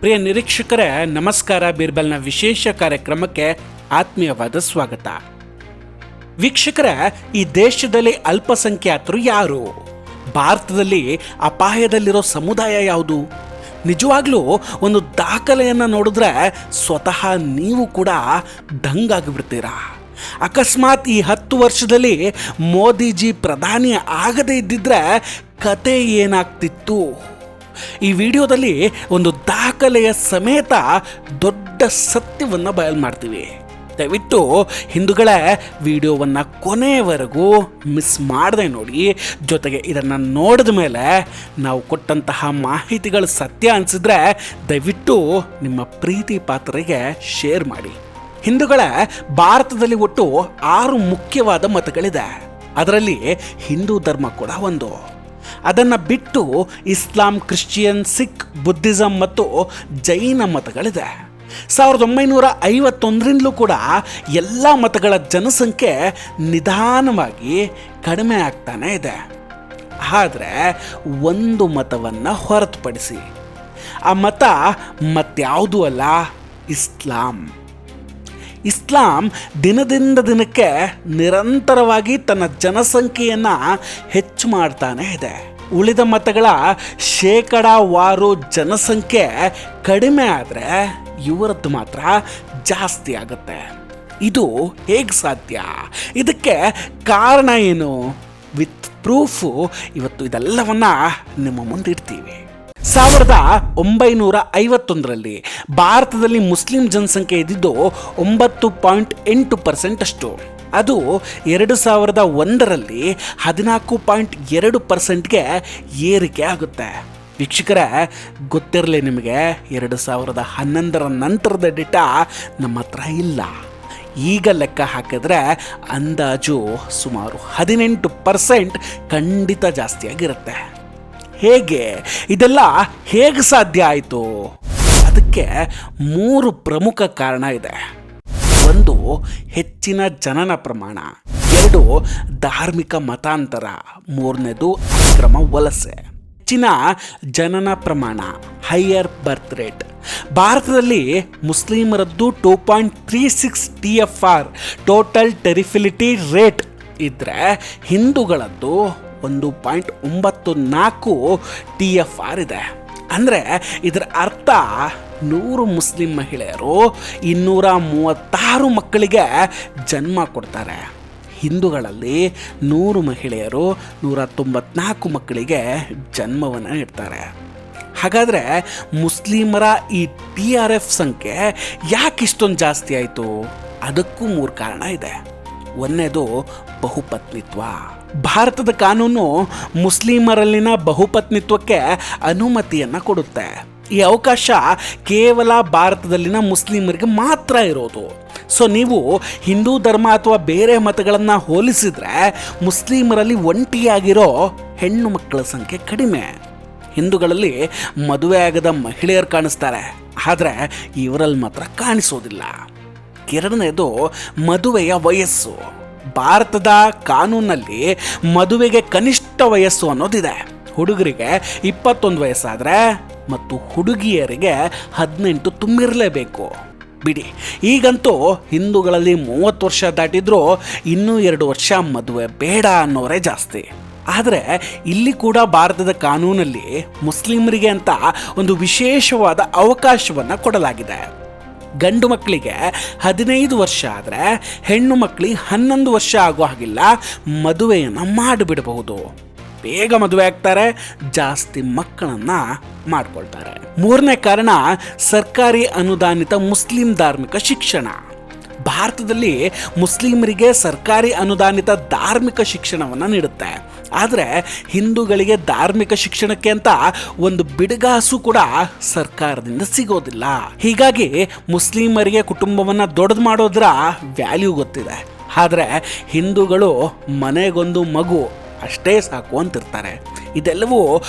ಪ್ರಿಯ ನಿರೀಕ್ಷಕರೇ, ನಮಸ್ಕಾರ. ಬೀರ್ಬಲ್ನ ವಿಶೇಷ ಕಾರ್ಯಕ್ರಮಕ್ಕೆ ಆತ್ಮೀಯವಾದ ಸ್ವಾಗತ. ವೀಕ್ಷಕರೇ, ಈ ದೇಶದಲ್ಲಿ ಅಲ್ಪಸಂಖ್ಯಾತರು ಯಾರು? ಭಾರತದಲ್ಲಿ ಅಪಾಯದಲ್ಲಿರೋ ಸಮುದಾಯ ಯಾವುದು? ನಿಜವಾಗ್ಲೂ ಒಂದು ದಾಖಲೆಯನ್ನು ನೋಡಿದ್ರೆ ಸ್ವತಃ ನೀವು ಕೂಡ ದಂಗಾಗಿಬಿಡ್ತೀರಾ. ಅಕಸ್ಮಾತ್ ಈ 10 ವರ್ಷದಲ್ಲಿ ಮೋದಿಜಿ ಪ್ರಧಾನಿ ಆಗದೇ ಇದ್ದಿದ್ರೆ ಕತೆ ಏನಾಗ್ತಿತ್ತು? ಈ ವಿಡಿಯೋದಲ್ಲಿ ಒಂದು ದಾಖಲೆಯ ಸಮೇತ ದೊಡ್ಡ ಸತ್ಯವನ್ನು ಬಯಲು ಮಾಡ್ತೀವಿ. ದಯವಿಟ್ಟು ಹಿಂದೂಗಳೇ ವಿಡಿಯೋವನ್ನು ಕೊನೆಯವರೆಗೂ ಮಿಸ್ ಮಾಡದೆ ನೋಡಿ. ಜೊತೆಗೆ ಇದನ್ನು ನೋಡಿದ ಮೇಲೆ ನಾವು ಕೊಟ್ಟಂತಹ ಮಾಹಿತಿಗಳು ಸತ್ಯ ಅನಿಸಿದ್ರೆ ದಯವಿಟ್ಟು ನಿಮ್ಮ ಪ್ರೀತಿ ಪಾತ್ರರಿಗೆ ಶೇರ್ ಮಾಡಿ. ಹಿಂದೂಗಳೇ, ಭಾರತದಲ್ಲಿ ಒಟ್ಟು 6 ಮುಖ್ಯವಾದ ಮತಗಳಿದೆ. ಅದರಲ್ಲಿ ಹಿಂದೂ ಧರ್ಮ ಕೂಡ ಒಂದು. ಅದನ್ನು ಬಿಟ್ಟು ಇಸ್ಲಾಂ, ಕ್ರಿಶ್ಚಿಯನ್, ಸಿಖ್, ಬುದ್ಧಿಸಂ ಮತ್ತು ಜೈನ ಮತಗಳಿದೆ. 1951ರಿಂದಲೂ ಕೂಡ ಎಲ್ಲ ಮತಗಳ ಜನಸಂಖ್ಯೆ ನಿಧಾನವಾಗಿ ಕಡಿಮೆ ಆಗ್ತಾನೆ ಇದೆ. ಆದರೆ ಒಂದು ಮತವನ್ನು ಹೊರತುಪಡಿಸಿ, ಆ ಮತ ಮತ್ಯಾವುದೂ ಅಲ್ಲ, ಇಸ್ಲಾಂ. ಇಸ್ಲಾಂ ದಿನದಿಂದ ದಿನಕ್ಕೆ ನಿರಂತರವಾಗಿ ತನ್ನ ಜನಸಂಖ್ಯೆಯನ್ನು ಹೆಚ್ಚು ಮಾಡ್ತಾನೆ ಇದೆ. ಉಳಿದ ಮತಗಳ ಶೇಕಡಾವಾರು ಜನಸಂಖ್ಯೆ ಕಡಿಮೆ ಆದರೆ ಇವರದ್ದು ಮಾತ್ರ ಜಾಸ್ತಿ ಆಗುತ್ತೆ. ಇದು ಹೇಗೆ ಸಾಧ್ಯ? ಇದಕ್ಕೆ ಕಾರಣ ಏನು? ವಿತ್ ಪ್ರೂಫು ಇವತ್ತು ಇದೆಲ್ಲವನ್ನ ನಿಮ್ಮ ಮುಂದೆ ಇಡ್ತೀವಿ. 1951ರಲ್ಲಿ ಭಾರತದಲ್ಲಿ ಮುಸ್ಲಿಂ ಜನಸಂಖ್ಯೆ ಇದ್ದಿದ್ದು 9.8% ಅಷ್ಟು. ಅದು 2001ರಲ್ಲಿ 14.2%ಗೆ ಏರಿಕೆ ಆಗುತ್ತೆ. ವೀಕ್ಷಕರೇ, ಗೊತ್ತಿರಲಿ ನಿಮಗೆ, 2011ರ ನಂತರದ ಡೇಟಾ ನಮ್ಮ ಹತ್ರ ಇಲ್ಲ. ಈಗ ಲೆಕ್ಕ ಹಾಕಿದ್ರೆ ಅಂದಾಜು ಸುಮಾರು 18% ಖಂಡಿತ ಜಾಸ್ತಿಯಾಗಿರುತ್ತೆ. ಹೇಗೆ ಇದೆಲ್ಲ ಹೇಗೆ ಸಾಧ್ಯ ಆಯಿತು? ಅದಕ್ಕೆ 3 ಪ್ರಮುಖ ಕಾರಣ ಇದೆ. 1, ಹೆಚ್ಚಿನ ಜನನ ಪ್ರಮಾಣ. 2, ಧಾರ್ಮಿಕ ಮತಾಂತರ. 3ನೇದು ಅಕ್ರಮ ವಲಸೆ. ಹೆಚ್ಚಿನ ಜನನ ಪ್ರಮಾಣ, ಹೈಯರ್ ಬರ್ತ್ ರೇಟ್. ಭಾರತದಲ್ಲಿ ಮುಸ್ಲಿಮರದ್ದು 2.36 TFR ಟೋಟಲ್ ಟೆರಿಫಿಲಿಟಿ ರೇಟ್ ಇದ್ದರೆ ಹಿಂದೂಗಳದ್ದು 1.94 TFR ಇದೆ. ಅಂದರೆ ಇದರ ಅರ್ಥ 100 ಮುಸ್ಲಿಂ ಮಹಿಳೆಯರು 236 ಮಕ್ಕಳಿಗೆ ಜನ್ಮ ಕೊಡ್ತಾರೆ. ಹಿಂದೂಗಳಲ್ಲಿ 100 ಮಹಿಳೆಯರು 194 ಮಕ್ಕಳಿಗೆ ಜನ್ಮವನ್ನು ನೀಡ್ತಾರೆ. ಹಾಗಾದರೆ ಮುಸ್ಲಿಮರ ಈ TRF ಸಂಖ್ಯೆ ಯಾಕೆ ಇಷ್ಟೊಂದು ಜಾಸ್ತಿ ಆಯಿತು? ಅದಕ್ಕೂ 3 ಕಾರಣ ಇದೆ. 1ನೇದು ಬಹುಪತ್ನಿತ್ವ. ಭಾರತದ ಕಾನೂನು ಮುಸ್ಲಿಮರಲ್ಲಿನ ಬಹುಪತ್ನಿತ್ವಕ್ಕೆ ಅನುಮತಿಯನ್ನು ಕೊಡುತ್ತೆ. ಈ ಅವಕಾಶ ಕೇವಲ ಭಾರತದಲ್ಲಿನ ಮುಸ್ಲಿಮರಿಗೆ ಮಾತ್ರ ಇರೋದು. ಸೊ ನೀವು ಹಿಂದೂ ಧರ್ಮ ಅಥವಾ ಬೇರೆ ಮತಗಳನ್ನು ಹೋಲಿಸಿದರೆ ಮುಸ್ಲಿಮರಲ್ಲಿ ಒಂಟಿಯಾಗಿರೋ ಹೆಣ್ಣು ಮಕ್ಕಳ ಸಂಖ್ಯೆ ಕಡಿಮೆ. ಹಿಂದೂಗಳಲ್ಲಿ ಮದುವೆ ಆಗದ ಮಹಿಳೆಯರು ಕಾಣಿಸ್ತಾರೆ, ಆದರೆ ಇವರಲ್ಲಿ ಮಾತ್ರ ಕಾಣಿಸೋದಿಲ್ಲ. 2ನೇದು ಮದುವೆಯ ವಯಸ್ಸು. ಭಾರತದ ಕಾನೂನಲ್ಲಿ ಮದುವೆಗೆ ಕನಿಷ್ಠ ವಯಸ್ಸು ಅನ್ನೋದಿದೆ. ಹುಡುಗರಿಗೆ 21 ವಯಸ್ಸಾದರೆ ಮತ್ತು ಹುಡುಗಿಯರಿಗೆ 18 ತುಂಬಿರಲೇಬೇಕು. ಬಿಡಿ, ಈಗಂತೂ ಹಿಂದೂಗಳಲ್ಲಿ 30 ವರ್ಷ ದಾಟಿದ್ರೂ ಇನ್ನೂ 2 ವರ್ಷ ಮದುವೆ ಬೇಡ ಅನ್ನೋರೇ ಜಾಸ್ತಿ. ಆದರೆ ಇಲ್ಲಿ ಕೂಡ ಭಾರತದ ಕಾನೂನಲ್ಲಿ ಮುಸ್ಲಿಮರಿಗೆ ಅಂತ ಒಂದು ವಿಶೇಷವಾದ ಅವಕಾಶವನ್ನು ಕೊಡಲಾಗಿದೆ. ಗಂಡು ಮಕ್ಕಳಿಗೆ 15 ವರ್ಷ ಆದರೆ ಹೆಣ್ಣು ಮಕ್ಕಳಿಗೆ 11 ವರ್ಷ ಆಗೋ ಹಾಗಿಲ್ಲ ಮದುವೆಯನ್ನು ಮಾಡಿಬಿಡಬಹುದು. ಬೇಗ ಮದುವೆ ಆಗ್ತಾರೆ, ಜಾಸ್ತಿ ಮಕ್ಕಳನ್ನು ಮಾಡ್ಕೊಳ್ತಾರೆ. 3ನೇ ಕಾರಣ ಸರ್ಕಾರಿ ಅನುದಾನಿತ ಮುಸ್ಲಿಂ ಧಾರ್ಮಿಕ ಶಿಕ್ಷಣ. ಭಾರತದಲ್ಲಿ ಮುಸ್ಲಿಮರಿಗೆ ಸರ್ಕಾರಿ ಅನುದಾನಿತ ಧಾರ್ಮಿಕ ಶಿಕ್ಷಣವನ್ನು ನೀಡುತ್ತೆ. ಆದರೆ ಹಿಂದೂಗಳಿಗೆ ಧಾರ್ಮಿಕ ಶಿಕ್ಷಣಕ್ಕೆ ಅಂತ ಒಂದು ಬಿಡುಗಾಸು ಕೂಡ ಸರ್ಕಾರದಿಂದ ಸಿಗೋದಿಲ್ಲ. ಹೀಗಾಗಿ ಮುಸ್ಲಿಮರಿಗೆ ಕುಟುಂಬವನ್ನು ದೊಡ್ಡದು ಮಾಡೋದ್ರ ವ್ಯಾಲ್ಯೂ ಗೊತ್ತಿದೆ. ಆದರೆ ಹಿಂದೂಗಳು ಮನೆಗೊಂದು ಮಗು ಅಷ್ಟೇ ಸಾಕು ಅಂತಿರ್ತಾರೆ. ಇದೆಲ್ಲವೂ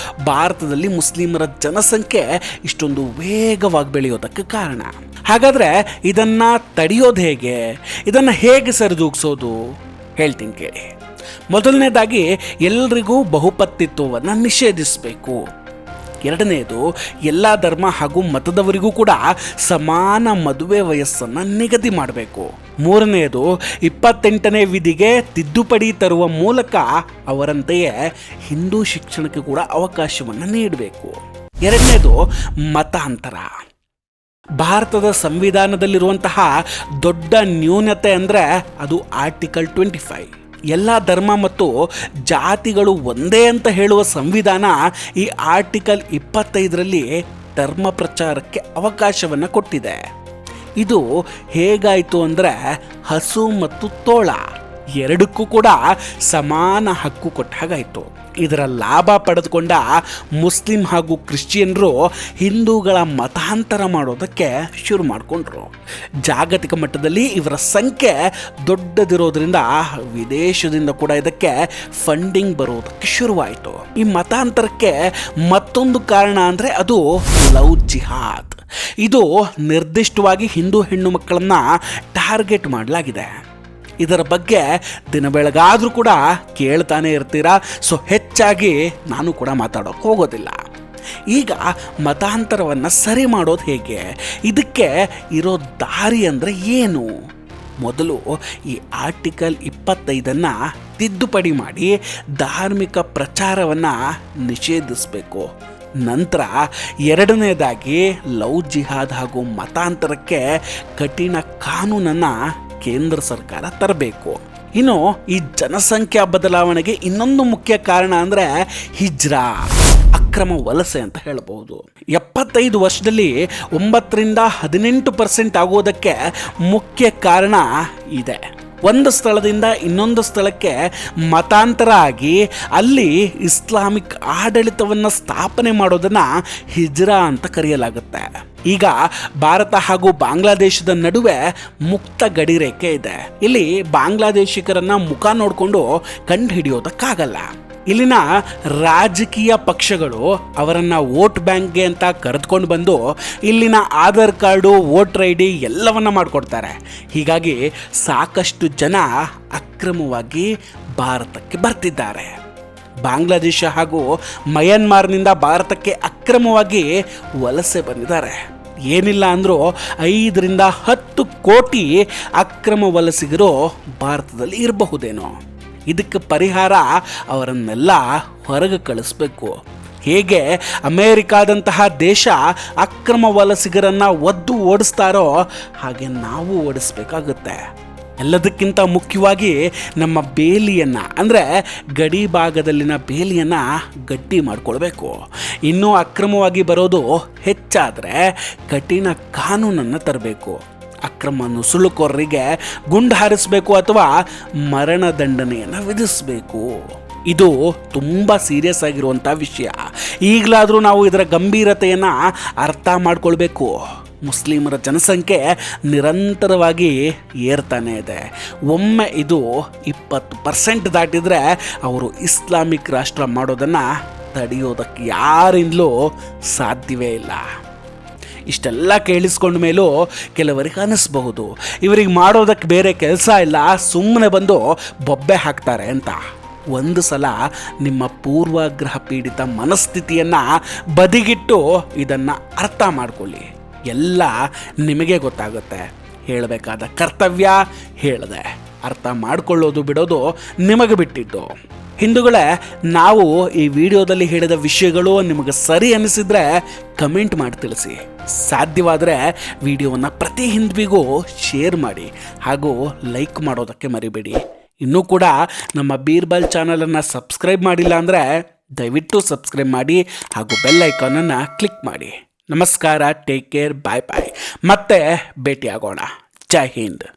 ಭಾರತದಲ್ಲಿ ಮುಸ್ಲಿಮರ ಜನಸಂಖ್ಯೆ ಇಷ್ಟೊಂದು ವೇಗವಾಗಿ ಬೆಳೆಯೋದಕ್ಕೆ ಕಾರಣ. ಹಾಗಾದರೆ ಇದನ್ನು ತಡೆಯೋದು ಹೇಗೆ? ಇದನ್ನು ಹೇಗೆ ಸರಿದೂಗಿಸೋದು? ಹೇಳ್ತೀನಿ ಕೇಳಿ. ಮೊದಲನೇದಾಗಿ ಎಲ್ರಿಗೂ ಬಹುಪತ್ನಿತ್ವವನ್ನು ನಿಷೇಧಿಸಬೇಕು. ಎರಡನೆಯದು, ಎಲ್ಲ ಧರ್ಮ ಹಾಗೂ ಮತದವರಿಗೂ ಕೂಡ ಸಮಾನ ಮದುವೆ ವಯಸ್ಸನ್ನು ನಿಗದಿ ಮಾಡಬೇಕು. ಮೂರನೆಯದು, 28ನೇ ವಿಧಿಗೆ ತಿದ್ದುಪಡಿ ತರುವ ಮೂಲಕ ಅವರಂತೆಯೇ ಹಿಂದೂ ಶಿಕ್ಷಣಕ್ಕೆ ಕೂಡ ಅವಕಾಶವನ್ನು ನೀಡಬೇಕು. ಎರಡನೇದು, ಮತಾಂತರ. ಭಾರತದ ಸಂವಿಧಾನದಲ್ಲಿರುವಂತಹ ದೊಡ್ಡ ನ್ಯೂನತೆ ಅಂದರೆ ಅದು ಆರ್ಟಿಕಲ್ 25. ಎಲ್ಲ ಧರ್ಮ ಮತ್ತು ಜಾತಿಗಳು ಒಂದೇ ಅಂತ ಹೇಳುವ ಸಂವಿಧಾನ ಈ ಆರ್ಟಿಕಲ್ 25ರಲ್ಲಿ ಧರ್ಮ ಪ್ರಚಾರಕ್ಕೆ ಅವಕಾಶವನ್ನು ಕೊಟ್ಟಿದೆ. ಇದು ಹೇಗಾಯಿತು ಅಂದರೆ ಹಸು ಮತ್ತು ತೋಳ ಎರಡಕ್ಕೂ ಕೂಡ ಸಮಾನ ಹಕ್ಕು ಕೊಟ್ಟ ಹಾಗಾಯಿತು. ಇದರ ಲಾಭ ಪಡೆದುಕೊಂಡ ಮುಸ್ಲಿಂ ಹಾಗೂ ಕ್ರಿಶ್ಚಿಯನ್ರು ಹಿಂದೂಗಳ ಮತಾಂತರ ಮಾಡೋದಕ್ಕೆ ಶುರು ಮಾಡಿಕೊಂಡ್ರು. ಜಾಗತಿಕ ಮಟ್ಟದಲ್ಲಿ ಇವರ ಸಂಖ್ಯೆ ದೊಡ್ಡದಿರೋದ್ರಿಂದ ವಿದೇಶದಿಂದ ಕೂಡ ಇದಕ್ಕೆ ಫಂಡಿಂಗ್ ಬರೋದಕ್ಕೆ ಶುರುವಾಯಿತು. ಈ ಮತಾಂತರಕ್ಕೆ ಮತ್ತೊಂದು ಕಾರಣ ಅಂದರೆ ಅದು ಲವ್ ಜಿಹಾದ್. ಇದು ನಿರ್ದಿಷ್ಟವಾಗಿ ಹಿಂದೂ ಹೆಣ್ಣು ಮಕ್ಕಳನ್ನು ಟಾರ್ಗೆಟ್ ಮಾಡಲಾಗಿದೆ. ಇದರ ಬಗ್ಗೆ ದಿನ ಬೆಳಗಾದರೂ ಕೂಡ ಕೇಳ್ತಾನೆ ಇರ್ತೀರಾ. ಸೊ ಹೆಚ್ಚಾಗಿ ನಾನು ಕೂಡ ಮಾತಾಡೋಕ್ಕೆ ಹೋಗೋದಿಲ್ಲ. ಈಗ ಮತಾಂತರವನ್ನು ಸರಿ ಮಾಡೋದು ಹೇಗೆ, ಇದಕ್ಕೆ ಇರೋ ದಾರಿ ಅಂದರೆ ಏನು? ಮೊದಲು ಈ ಆರ್ಟಿಕಲ್ 25 ತಿದ್ದುಪಡಿ ಮಾಡಿ ಧಾರ್ಮಿಕ ಪ್ರಚಾರವನ್ನು ನಿಷೇಧಿಸಬೇಕು. ನಂತರ ಎರಡನೇದಾಗಿ ಲವ್ ಜಿಹಾದ್ ಹಾಗೂ ಮತಾಂತರಕ್ಕೆ ಕಠಿಣ ಕಾನೂನನ್ನು ಕೇಂದ್ರ ಸರ್ಕಾರ ತರಬೇಕು. ಇನ್ನು ಈ ಜನಸಂಖ್ಯಾ ಬದಲಾವಣೆಗೆ ಇನ್ನೊಂದು ಮುಖ್ಯ ಕಾರಣ ಅಂದರೆ ಹಿಜ್ರಾ, ಅಕ್ರಮ ವಲಸೆ ಅಂತ ಹೇಳ್ಬೋದು. 75 ವರ್ಷದಲ್ಲಿ 9ರಿಂದ 18% ಆಗೋದಕ್ಕೆ ಮುಖ್ಯ ಕಾರಣ ಇದೆ. ಒಂದು ಸ್ಥಳದಿಂದ ಇನ್ನೊಂದು ಸ್ಥಳಕ್ಕೆ ಮತಾಂತರ ಆಗಿ ಅಲ್ಲಿ ಇಸ್ಲಾಮಿಕ್ ಆಡಳಿತವನ್ನು ಸ್ಥಾಪನೆ ಮಾಡೋದನ್ನು ಹಿಜ್ರಾ ಅಂತ ಕರೆಯಲಾಗುತ್ತೆ. ಈಗ ಭಾರತ ಹಾಗೂ ಬಾಂಗ್ಲಾದೇಶದ ನಡುವೆ ಮುಕ್ತ ಗಡಿರೇಖೆ ಇದೆ. ಇಲ್ಲಿ ಬಾಂಗ್ಲಾದೇಶಿಗರನ್ನ ಮುಖ ನೋಡಿಕೊಂಡು ಕಂಡು ಹಿಡಿಯೋದಕ್ಕಾಗಲ್ಲ. ಇಲ್ಲಿನ ರಾಜಕೀಯ ಪಕ್ಷಗಳು ಅವರನ್ನು ವೋಟ್ ಬ್ಯಾಂಕ್ಗೆ ಅಂತ ಕರೆದುಕೊಂಡು ಬಂದು ಇಲ್ಲಿನ Aadhaar card, voter I D ಎಲ್ಲವನ್ನ ಮಾಡಿಕೊಡ್ತಾರೆ. ಹೀಗಾಗಿ ಸಾಕಷ್ಟು ಜನ ಅಕ್ರಮವಾಗಿ ಭಾರತಕ್ಕೆ ಬರ್ತಿದ್ದಾರೆ. ಬಾಂಗ್ಲಾದೇಶ ಹಾಗೂ ಮಯನ್ಮಾರ್ನಿಂದ ಭಾರತಕ್ಕೆ ಅಕ್ರಮವಾಗಿ ವಲಸೆ ಬಂದಿದ್ದಾರೆ. ಏನಿಲ್ಲ ಅಂದರೂ 5ರಿಂದ 10 ಕೋಟಿ ಅಕ್ರಮ ವಲಸಿಗರು ಭಾರತದಲ್ಲಿ ಇರಬಹುದೇನೋ. ಇದಕ್ಕೆ ಪರಿಹಾರ ಅವರನ್ನೆಲ್ಲ ಹೊರಗೆ ಕಳಿಸ್ಬೇಕು. ಹೇಗೆ ಅಮೇರಿಕಾದಂತಹ ದೇಶ ಅಕ್ರಮ ವಲಸಿಗರನ್ನು ಒದ್ದು ಓಡಿಸ್ತಾರೋ ಹಾಗೆ ನಾವು ಓಡಿಸ್ಬೇಕಾಗುತ್ತೆ. ಎಲ್ಲದಕ್ಕಿಂತ ಮುಖ್ಯವಾಗಿ ನಮ್ಮ ಬೇಲಿಯನ್ನು ಅಂದರೆ ಗಡಿ ಭಾಗದಲ್ಲಿನ ಬೇಲಿಯನ್ನು ಗಟ್ಟಿ ಮಾಡಿಕೊಳ್ಬೇಕು. ಇನ್ನೂ ಅಕ್ರಮವಾಗಿ ಬರೋದು ಹೆಚ್ಚಾದರೆ ಕಠಿಣ ಕಾನೂನನ್ನು ತರಬೇಕು. ಅಕ್ರಮ ನುಸುಳುಕೋರರಿಗೆ ಗುಂಡು ಹಾರಿಸಬೇಕು ಅಥವಾ ಮರಣದಂಡನೆಯನ್ನು ವಿಧಿಸಬೇಕು. ಇದು ತುಂಬ ಸೀರಿಯಸ್ ಆಗಿರುವಂಥ ವಿಷಯ. ಈಗಲಾದರೂ ನಾವು ಇದರ ಗಂಭೀರತೆಯನ್ನು ಅರ್ಥ ಮಾಡ್ಕೊಳ್ಬೇಕು. ಮುಸ್ಲಿಮರ ಜನಸಂಖ್ಯೆ ನಿರಂತರವಾಗಿ ಏರ್ತಾನೆ ಇದೆ. ಒಮ್ಮೆ ಇದು 20% ದಾಟಿದರೆ ಅವರು ಇಸ್ಲಾಮಿಕ್ ರಾಷ್ಟ್ರ ಮಾಡೋದನ್ನು ತಡೆಯೋದಕ್ಕೆ ಯಾರಿಂದಲೂ ಸಾಧ್ಯವೇ ಇಲ್ಲ. ಇಷ್ಟೆಲ್ಲ ಕೇಳಿಸ್ಕೊಂಡ ಮೇಲೂ ಕೆಲವರಿಗೆ ಅನ್ನಿಸ್ಬಹುದು ಇವರಿಗೆ ಮಾಡೋದಕ್ಕೆ ಬೇರೆ ಕೆಲಸ ಇಲ್ಲ, ಸುಮ್ಮನೆ ಬಂದು ಬೊಬ್ಬೆ ಹಾಕ್ತಾರೆ ಅಂತ. ಒಂದು ಸಲ ನಿಮ್ಮ ಪೂರ್ವಾಗ್ರಹ ಪೀಡಿತ ಮನಸ್ಥಿತಿಯನ್ನು ಬದಿಗಿಟ್ಟು ಇದನ್ನು ಅರ್ಥ ಮಾಡ್ಕೊಳ್ಳಿ. ಎಲ್ಲ ನಿಮಗೆ ಗೊತ್ತಾಗುತ್ತೆ. ಹೇಳಬೇಕಾದ ಕರ್ತವ್ಯ ಹೇಳಿದೆ, ಅರ್ಥ ಮಾಡಿಕೊಳ್ಳೋದು ಬಿಡೋದು ನಿಮಗೆ ಬಿಟ್ಟಿದ್ದು. ಹಿಂದೂಗಳೇ, ನಾವು ಈ ವಿಡಿಯೋದಲ್ಲಿ ಹೇಳಿದ ವಿಷಯಗಳು ನಿಮಗೆ ಸರಿ ಅನಿಸಿದರೆ ಕಮೆಂಟ್ ಮಾಡಿ ತಿಳಿಸಿ. ಸಾಧ್ಯವಾದರೆ ವಿಡಿಯೋವನ್ನು ಪ್ರತಿ ಹಿಂದೂವಿಗೂ ಶೇರ್ ಮಾಡಿ ಹಾಗೂ ಲೈಕ್ ಮಾಡೋದಕ್ಕೆ ಮರಿಬೇಡಿ. ಇನ್ನೂ ಕೂಡ ನಮ್ಮ ಬೀರ್ಬಲ್ ಚಾನಲನ್ನು ಸಬ್ಸ್ಕ್ರೈಬ್ ಮಾಡಿಲ್ಲ ಅಂದರೆ ದಯವಿಟ್ಟು ಸಬ್ಸ್ಕ್ರೈಬ್ ಮಾಡಿ ಹಾಗೂ ಬೆಲ್ ಐಕಾನನ್ನು ಕ್ಲಿಕ್ ಮಾಡಿ. ನಮಸ್ಕಾರ, ಟೇಕ್ ಕೇರ್, ಬಾಯ್ ಬಾಯ್. ಮತ್ತೆ ಭೇಟಿಯಾಗೋಣ. ಜೈ ಹಿಂದ್.